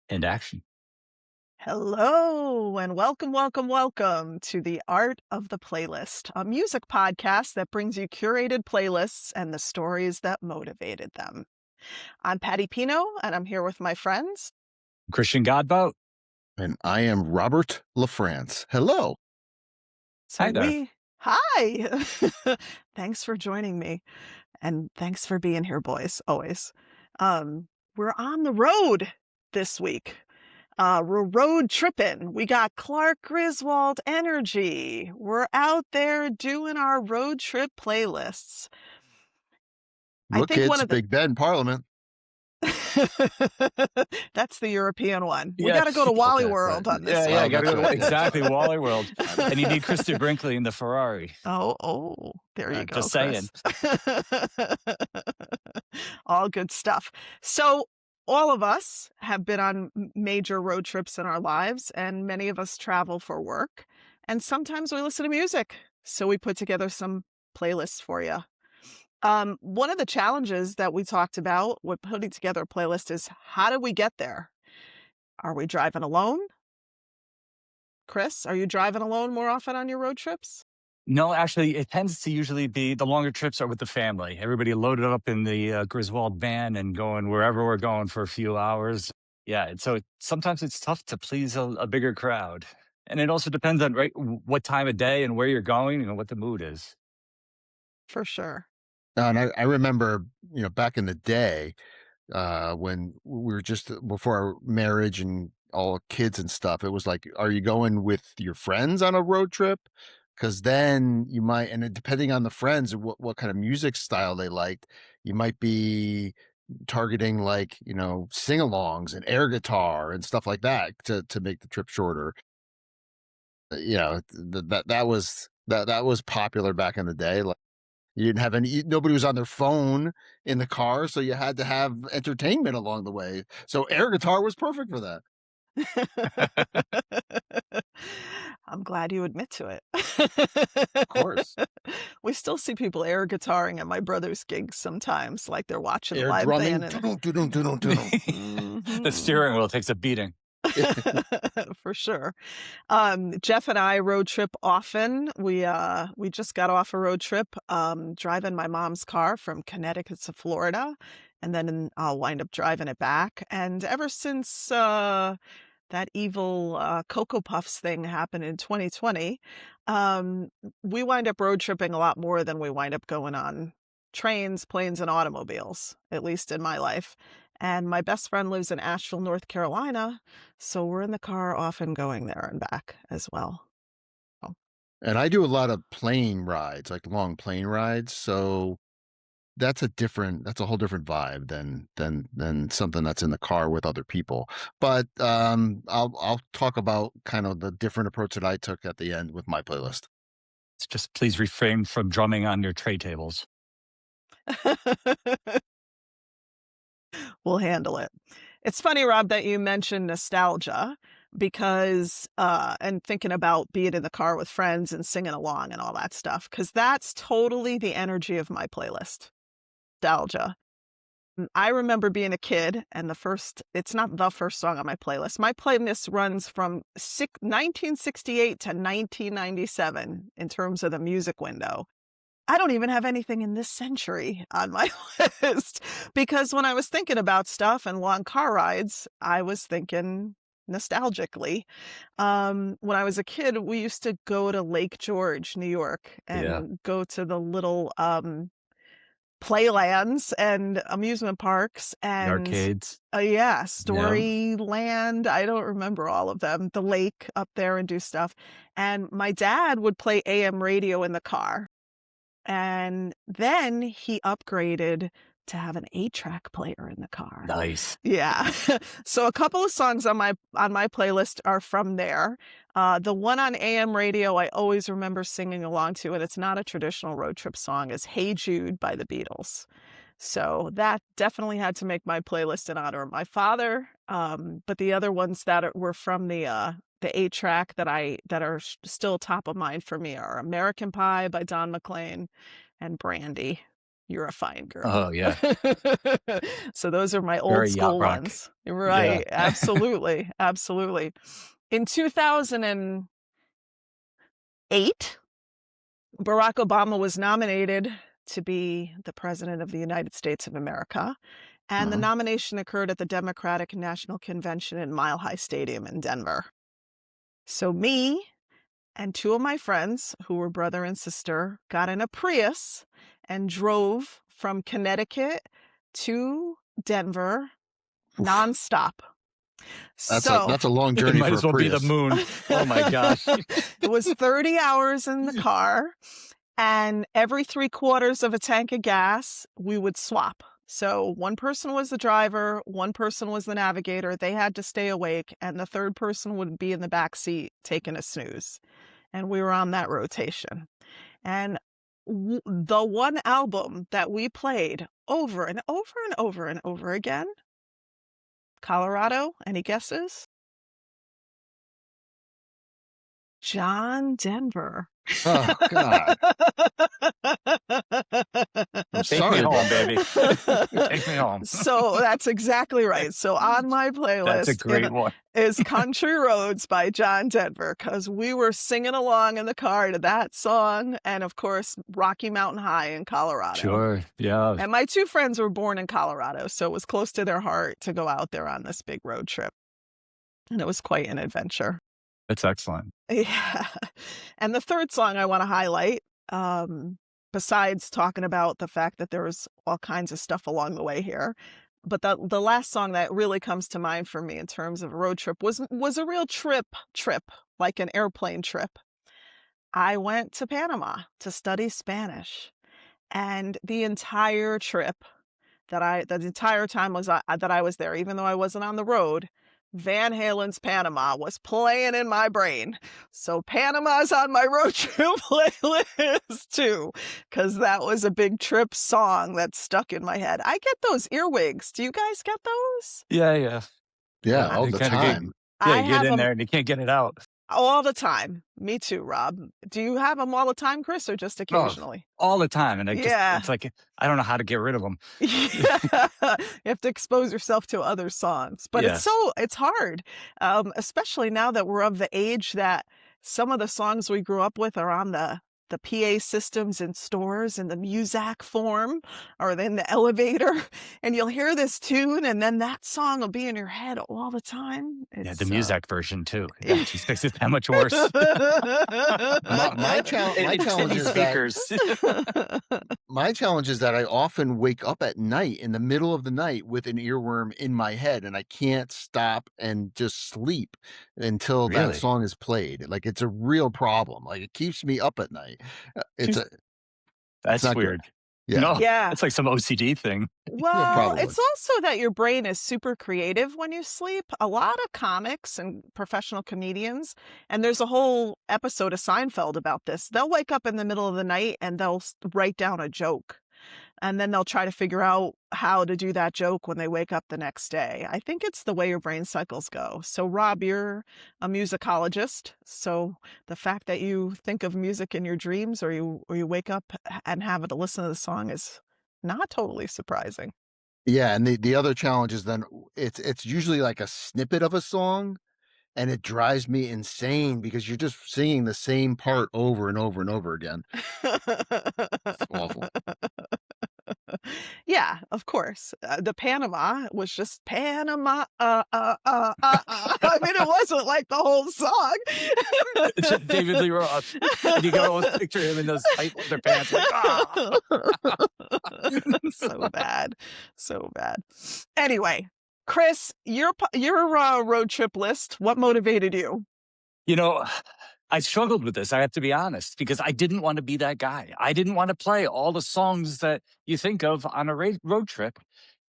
And action. Hello, and welcome to the Art of the Playlist, a music podcast that brings you curated playlists and the stories that motivated them. I'm Patty Pino, and I'm here with my friends. Christian Godbout. And I am Robert LaFrance. Hello. So Hi there. hi! Thanks for joining me, and thanks for being here, boys, always. We're on the road this week. We're road tripping. We got Clark Griswold energy. We're out there doing our road trip playlists. I Look, think one kids, of the Big Ben Parliament. that's the European one. We Yeah. got to go to Wally Okay, right. World on this Yeah, Well, one. gotta that's go to right. Yeah. exactly Wally World. And you need Krista Brinkley in the Ferrari. Oh, there you go, Just saying. Chris. All good stuff. So, all of us have been on major road trips in our lives, and many of us travel for work. And sometimes we listen to music. So, we put together some playlists for you. One of the challenges that we talked about with putting together a playlist is how do we get there? Are we driving alone? Chris, are you driving alone more often on your road trips? No, actually, it tends to usually be the longer trips are with the family. Everybody loaded up in the Griswold van and going wherever we're going for a few hours. Yeah, and so sometimes it's tough to please a bigger crowd. And it also depends on what time of day and where you're going and what the mood is. For sure. And I remember, back in the day, when we were just before our marriage and all kids and stuff, it was like, are you going with your friends on a road trip? Because then you might, and depending on the friends and what kind of music style they liked, you might be targeting like, sing-alongs and air guitar and stuff like that to make the trip shorter. That was popular back in the day. Like you didn't have nobody was on their phone in the car, so you had to have entertainment along the way. So air guitar was perfect for that. I'm glad you admit to Of course. it. We still see people air guitaring at my brother's gigs sometimes, like they're watching the Air live band drumming. and Doo-dum, doo-dum, doo-dum, doo-dum. The Mhm. steering wheel takes a beating. For sure. Jeff and I road trip often. We just got off a road trip, driving my mom's car from Connecticut to Florida, and then I'll wind up driving it back. And ever since that evil Cocoa Puffs thing happened in 2020, um, we wind up road tripping a lot more than we wind up going on trains, planes, and automobiles, at least in my life. And my best friend lives in Asheville, North Carolina, so we're in the car often going there and back as well. Oh, And I do a lot of plane rides, like long plane rides. So that's a whole different vibe than something that's in the car with other people. But I'll talk about kind of the different approach that I took at the end with my playlist. It's just please refrain from drumming on your tray tables. we'll handle it. It's funny, Rob, that you mentioned nostalgia because, and thinking about being in the car with friends and singing along and all that stuff, because that's totally the energy of my playlist. Nostalgia. I remember being a kid and it's not the first song on my playlist. My playlist runs from 1968 to 1997 in terms of the music window. I don't even have anything in this century on my list because when I was thinking about stuff and long car rides, I was thinking nostalgically. When I was a kid, we used to go to Lake George, New York, Yeah. and go to the little playlands and amusement parks The and arcades. yeah, Yeah. Storyland. I don't remember all of them. The lake up there and do stuff. And my dad would play AM radio in the car. And then he upgraded to have an 8-track player in the car. Nice. Yeah. So a couple of songs on my playlist are from there. The one on AM radio I always remember singing along to, and it's not a traditional road trip song, is Hey Jude by the Beatles. So that definitely had to make my playlist in honor of my father. But the other ones were from the 8-track that are still top of mind for me are American Pie by Don McLean and Brandy. You're a Fine Girl. Oh, yeah. So those are my old Very yacht school rock. ones. Yeah. Right, absolutely, absolutely. In 2008, Barack Obama was nominated to be the President of the United States of America, and the Mhm. nomination occurred at the Democratic National Convention in Mile High Stadium in Denver. So me and two of my friends, who were brother and sister, got in a Prius and drove from Connecticut to Denver Oof. nonstop. That's a So that's a long It journey might for as a well be the Prius. moon. Oh my gosh. it was 30 hours in the car, and every 3/4 of a tank of gas, we would swap. So one person was the driver, one person was the navigator. They had to stay awake, and the third person would be in the back seat taking a snooze. And we were on that rotation. And the one album that we played over and over and over and over again, Colorado, any guesses? John Denver. Oh god. I'm Take me sorry home, about that. baby. Take me home. So that's exactly right. So on my That's a playlist great one. is Country Roads by John Denver, because we were singing along in the car to that song, and of course, Rocky Mountain High in Colorado. Sure. Yeah. And my two friends were born in Colorado, so it was close to their heart to go out there on this big road trip. And it was quite an adventure. That's excellent. Yeah. And the third song I want to highlight, besides talking about the fact that there was all kinds of stuff along the way here, but the last song that really comes to mind for me in terms of a road trip was a real trip, like an airplane trip. I went to Panama to study Spanish, and the entire trip the entire time that I was there, even though I wasn't on the road, Van Halen's Panama was playing in my brain. So Panama's on my road trip playlist too, because that was a big trip song that stuck in my head. I get those earwigs. Do you guys get those? Yeah, yeah. Yeah, I, all You the kinda get time. yeah, I you get have in them there and you can't get it out. all the time. Me too, Rob. Do you have them all the time, Chris, or just Oh, occasionally? all the time, and Yeah. it's like, I don't know how to get rid of them. Yeah. You have to expose yourself to other songs, but Yes. it's hard, especially now that we're of the age that some of the songs we grew up with are on the PA systems in stores in the Muzak form or in the elevator, and you'll hear this tune, and then that song will be in your head all the time. Yeah, the It's, Muzak version too. That just makes it that much worse. My Itty challenge bitty is that speakers. I often wake up at night in the middle of the night with an earworm in my head, and I can't stop and just sleep until that Really? song is played. Like, it's a real problem. Like, it keeps me up at night. Jeez, It's that's not good. weird. Yeah. No, Yeah. it's like some OCD thing. Yeah, Well, probably. it's also that your brain is super creative when you sleep. A lot of comics and professional comedians, and there's a whole episode of Seinfeld about this. They'll wake up in the middle of the night and they'll write down a joke, and then they'll try to figure out how to do that joke when they wake up the next day. I think it's the way your brain cycles go. So, Rob, you're a musicologist. So, the fact that you think of music in your dreams or you wake up and have to listen to the song is not totally surprising. Yeah, and the other challenge is then it's usually like a snippet of a song, and it drives me insane because you're just singing the same part over and over and over again. It's awful. Yeah, of course. The Panama was just Panama. I mean, it wasn't like the whole song. It's just David Lee Roth, and you can almost picture him in those tight leather pants, like, "Ah!" So bad, so bad. Anyway, Chris, your road trip list. What motivated you? You know, I struggled with this, I have to be honest, because I didn't wanna be that guy. I didn't wanna play all the songs that you think of on a road trip.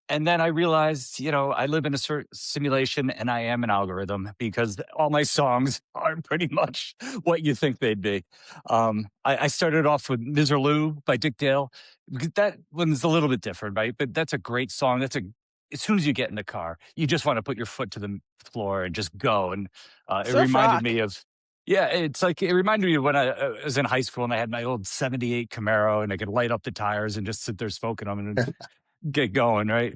And then I realized, I live in a simulation and I am an algorithm because all my songs are pretty much what you think they'd be. I started off with Miserlou by Dick Dale. Because that one's a little bit different, right? But that's a great song. As soon as you get in the car, you just want to put your foot to the floor and just go. And it Surf reminded rock. me of Yeah, it's like it reminded me of when I was in high school and I had my old '78 Camaro and I could light up the tires and just sit there smoking them and get going, right?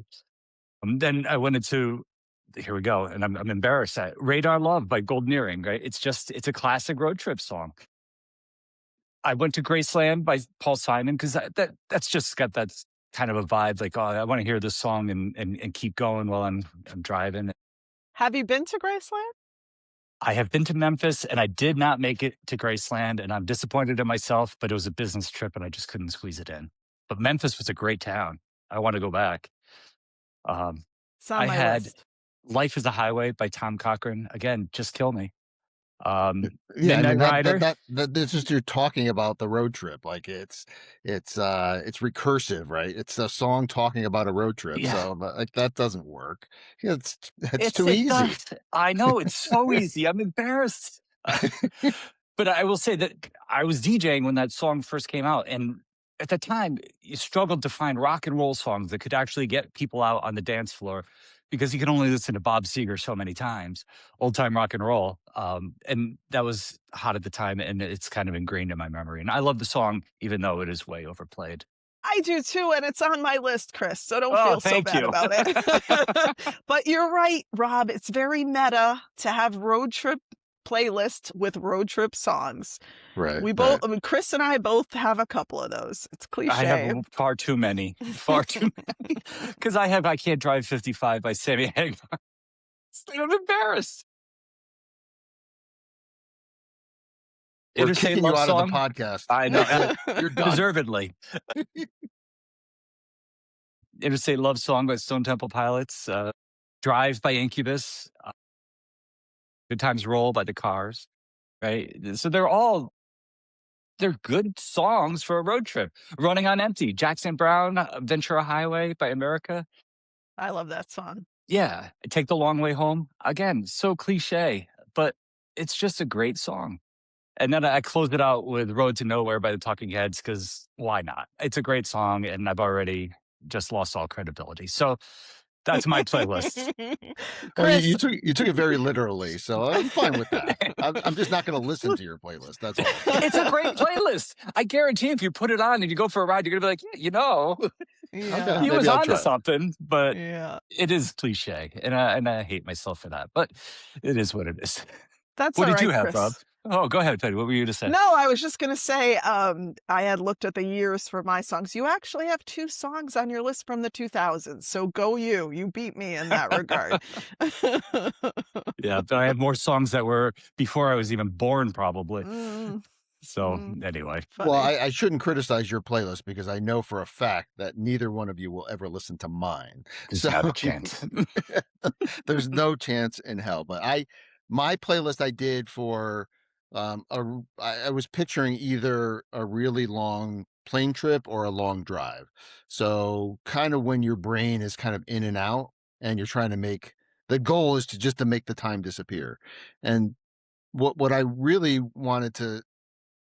Then I went into here we go, and I'm embarrassed at Radar Love by Golden Earring, right? It's a classic road trip song. I went to Graceland by Paul Simon because that's just got that kind of a vibe. Like, oh, I want to hear this song and keep going while I'm driving. Have you been to Graceland? I have been to Memphis and I did not make it to Graceland, and I'm disappointed in myself. But it was a business trip and I just couldn't squeeze it in. But Memphis was a great town. I want to go back. Um, It's on I my had list. Life is a Highway by Tom Cochrane. Again, just kill me. Yeah, I mean Midnight Rider. that's just you're talking about the road trip. Like it's recursive, right? It's a song talking about a road trip. Yeah, So like that doesn't work. Yeah, it's too it easy. does. I know it's so easy. I'm embarrassed. But I will say that I was DJing when that song first came out, and at the time, you struggled to find rock and roll songs that could actually get people out on the dance floor because you could only listen to Bob Seger so many times, old time rock and roll. And that was hot at the time, and it's kind of ingrained in my memory. And I love the song, even though it is way overplayed. I do too, and it's on my list, Chris, so don't Oh, feel so thank bad you. about it. But you're right, Rob, it's very meta to have road trip playlist with road trip songs. Right, We both right. I mean, Chris and I both have a couple of those. It's I have cliche. far too many, far too many, because I can't drive 55 by Sammy Hagar. I'm embarrassed. We're Interstate kicking you Love out of the Song. podcast. I know, That's it. You're done. deservedly. Interstate Love Song by Stone Temple Pilots, Drive by Incubus, Good Times Roll by The Cars, right? So they're good songs for a road trip. Running on Empty, Jackson Browne, Ventura Highway by America. I love that song. Yeah, Take the Long Way Home. Again, so cliche, but it's just a great song. And then I closed it out with Road to Nowhere by the Talking Heads because why not? It's a great song, and I've already just lost all credibility. So that's my playlist. Well, you, Chris, you took it very literally, so I'm fine with that. I'm just not going to listen to your playlist. That's all. It's a great playlist. I guarantee if you put it on and you go for a ride, you're gonna be like, yeah, Okay, yeah, he was maybe I'll onto try it. something. But yeah. it is cliche, and I hate myself for that. But it is what it is. That's What all did you right, have, Rob? Chris. Oh, go ahead, Penny. What were you to say? No, I was just gonna say, I had looked at the years for my songs. You actually have 2 songs on your list from the 2000s, so go you. You beat me in that regard. Yeah, but I have more songs that were before I was even born, probably. Mm, So mm, anyway, Well, funny. I shouldn't criticize your playlist because I know for a fact that neither one of you will ever listen to mine. there's So not a chance. there's no chance in hell. But my playlist I did for I was picturing either a really long plane trip or a long drive. So kind of when your brain is kind of in and out and you're trying to make the goal is to just to make the time disappear. And what I really wanted to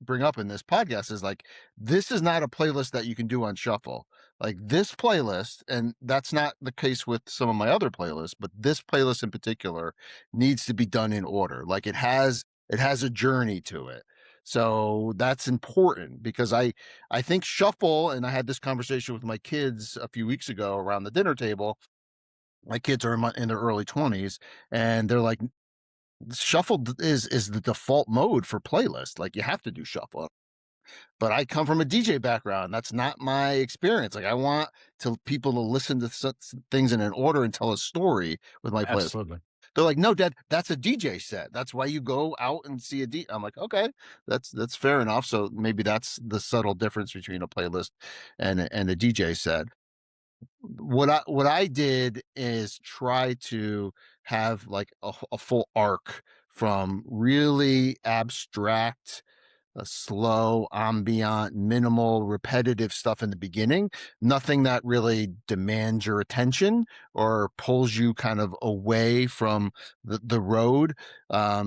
bring up in this podcast is like this is not a playlist that you can do on shuffle. Like this playlist, and that's not the case with some of my other playlists, but this playlist in particular needs to be done in order. Like it has a journey to it. So that's important because I think shuffle, and I had this conversation with my kids a few weeks ago around the dinner table. My kids are in their early 20s and they're like shuffle is the default mode for playlist. Like you have to do shuffle, but I come from a DJ background. That's not my experience. Like I want to people to listen to things in an order and tell a story with my playlist. Absolutely. They're like, no, Dad, that's a DJ set. That's why you go out and see a D. I'm like, okay, that's fair enough. So maybe that's the subtle difference between a playlist and a DJ set. What I did is try to have like a full arc from really abstract slow, ambient, minimal, repetitive stuff in the beginning. Nothing that really demands your attention or pulls you kind of away from the road.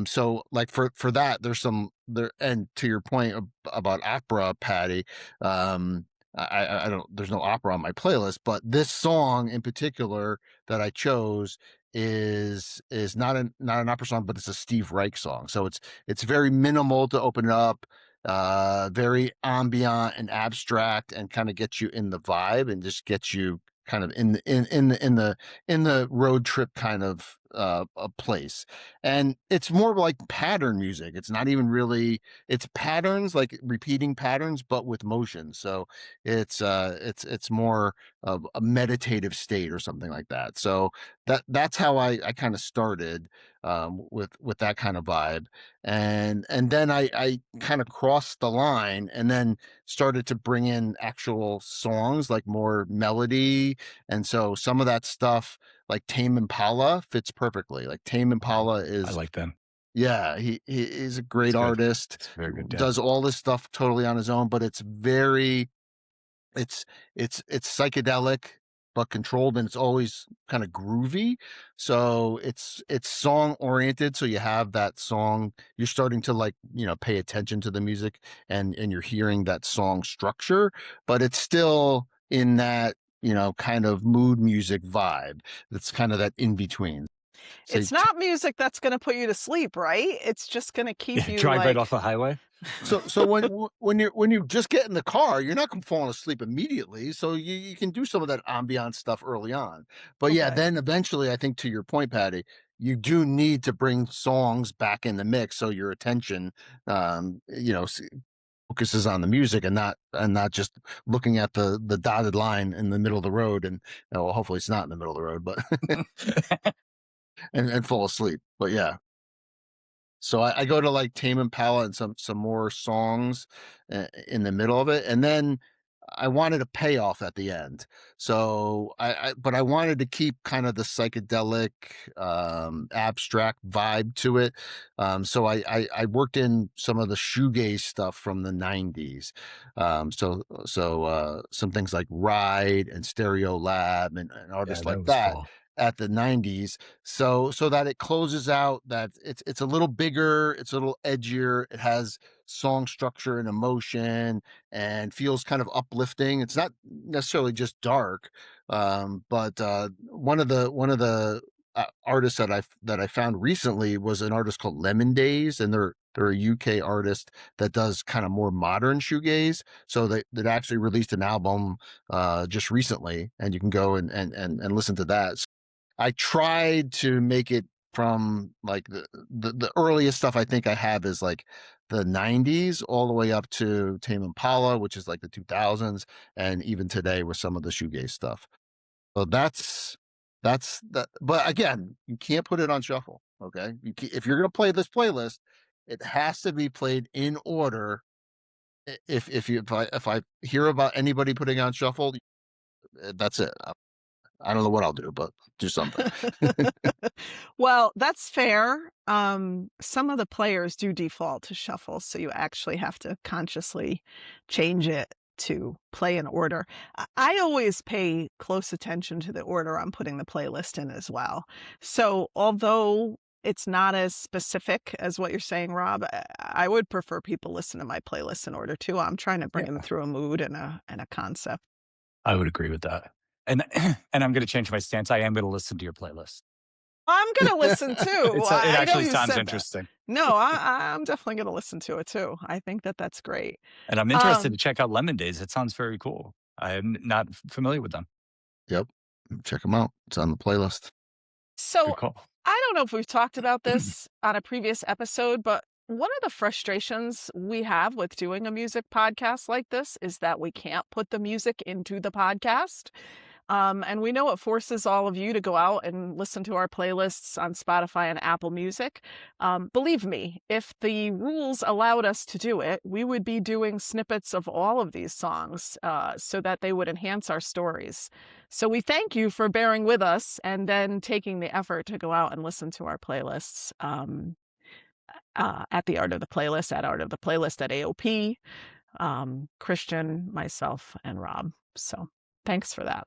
So like for that, there's some there. And to your point about opera, Patty, I don't. There's no opera on my playlist, but this song in particular that I chose is not an opera song, but it's a Steve Reich song. So it's very minimal to open it up, very ambient and abstract, and kind of get you in the vibe and just get you kind of in the road trip kind of a place. And it's more like pattern music. It's not even really, it's patterns, like repeating patterns, but with motion. So it's more of a meditative state or something like that. So that's how I kind of started with that kind of vibe. And then I kind of crossed the line and then started to bring in actual songs, like more melody. And so some of that stuff, like Tame Impala, fits perfectly. Like Tame Impala I is, like them. yeah, he's a great It's good. artist, It's very good. Yeah. does all this stuff totally on his own, but it's very, it's it's psychedelic but controlled, and it's always kind of groovy. So it's song oriented, so you have that song, you're starting to, like, pay attention to the music, and you're hearing that song structure, but it's still in that, kind of mood music vibe. It's kind of that in between. So It's not music that's gonna put you to sleep, right? It's just gonna keep Yeah. you Drive right off like the highway. so when you just get in the car, you're not falling asleep immediately. So you can do some of that ambient stuff early on. But yeah, okay. then eventually, I think, to your point, Patty, you do need to bring songs back in the mix so your attention, focuses on the music, and not just looking at the dotted line in the middle of the road. And well, hopefully it's not in the middle of the road, but and fall asleep. But yeah. So I go to like Tame Impala and some more songs in the middle of it, and then I wanted a payoff at the end. So but I wanted to keep kind of the psychedelic, abstract vibe to it. So I worked in some of the shoegaze stuff from the '90s. Some things like Ride and Stereo Lab, and Yeah, artists that like was that cool. at the '90s, so that it closes out, that it's a little bigger, it's a little edgier, it has song structure and emotion, and feels kind of uplifting. It's not necessarily just dark, but one of the artists that I found recently was an artist called Lemon Days, and they're a UK artist that does kind of more modern shoegaze. So they actually released an album just recently, and you can go and listen to that. I tried to make it from like the earliest stuff I think I have is like the '90s all the way up to Tame Impala, which is like the 2000s, and even today with some of the shoegaze stuff. So that's that. But again, you can't put it on shuffle. Okay, if you're gonna play this playlist, it has to be played in order. If I hear about anybody putting on shuffle, that's it. I don't know what I'll do, but do something. Well, that's fair. Some of the players do default to shuffle, so you actually have to consciously change it to play in order. I always pay close attention to the order I'm putting the playlist in as well. So, although it's not as specific as what you're saying, Rob, I would prefer people listen to my playlist in order too. I'm trying to bring them Yeah, through a mood and a concept. I would agree with that. And and I'm going to change my stance. I am going to listen to your playlist. I'm gonna listen too. It I know actually you sounds said that. interesting, No, I'm definitely gonna listen to it too. I think that that's great. and I'm interested Um, to check out Lemon Days. It sounds very cool. I'm not familiar with them. Yep. Check them out. It's on the playlist. so Good call. I don't know if we've talked about this on a previous episode, but one of the frustrations we have with doing a music podcast like this is that we can't put the music into the podcast. And we know it forces all of you to go out and listen to our playlists on Spotify and Apple Music. Believe me, if the rules allowed us to do it, we would be doing snippets of all of these songs so that they would enhance our stories. So we thank you for bearing with us and then taking the effort to go out and listen to our playlists at the Art of the Playlist, at Art of the Playlist at AOP, Christian, myself, and Rob. So thanks for that.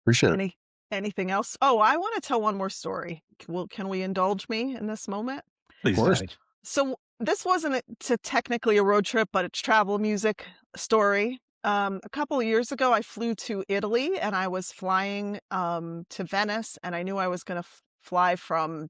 Appreciate it. Any anything else? Oh, I wanna tell one more story. Can we indulge me in this moment? Of Please, course. Patty. So, this wasn't technically a road trip, but it's travel music story. A couple of years ago, I flew to Italy and I was flying to Venice, and I knew I was going to fly from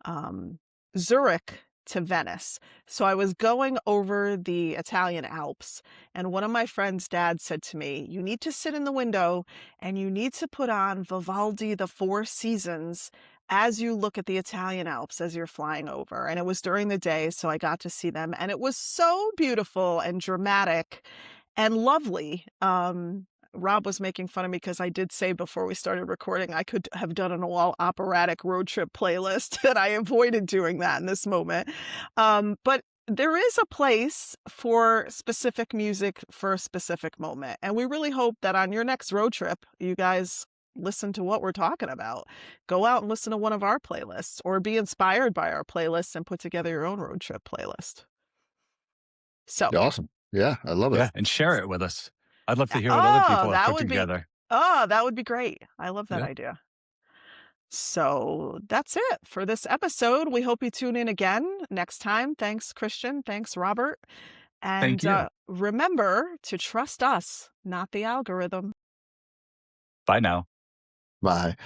um, Zurich to Venice. So I was going over the Italian Alps, and one of my friend's dad said to me, "You need to sit in the window and you need to put on Vivaldi, The Four Seasons, as you look at the Italian Alps as you're flying over." And it was during the day, so I got to see them, and it was so beautiful and dramatic and lovely. Rob was making fun of me because I did say before we started recording I could have done an all operatic road trip playlist, and I avoided doing that in this moment. But there is a place for specific music for a specific moment, and we really hope that on your next road trip, you guys listen to what we're talking about. Go out and listen to one of our playlists, or be inspired by our playlists and put together your own road trip playlist. So, Awesome. Yeah, I love it. Yeah, and share it with us. I'd love to hear what other oh, people have put together. that would be great. I love that Yeah. idea. So that's it for this episode. We hope you tune in again next time. Thanks, Christian. Thanks, Robert. Thank And you. remember to trust us, not the algorithm. Bye now. Bye.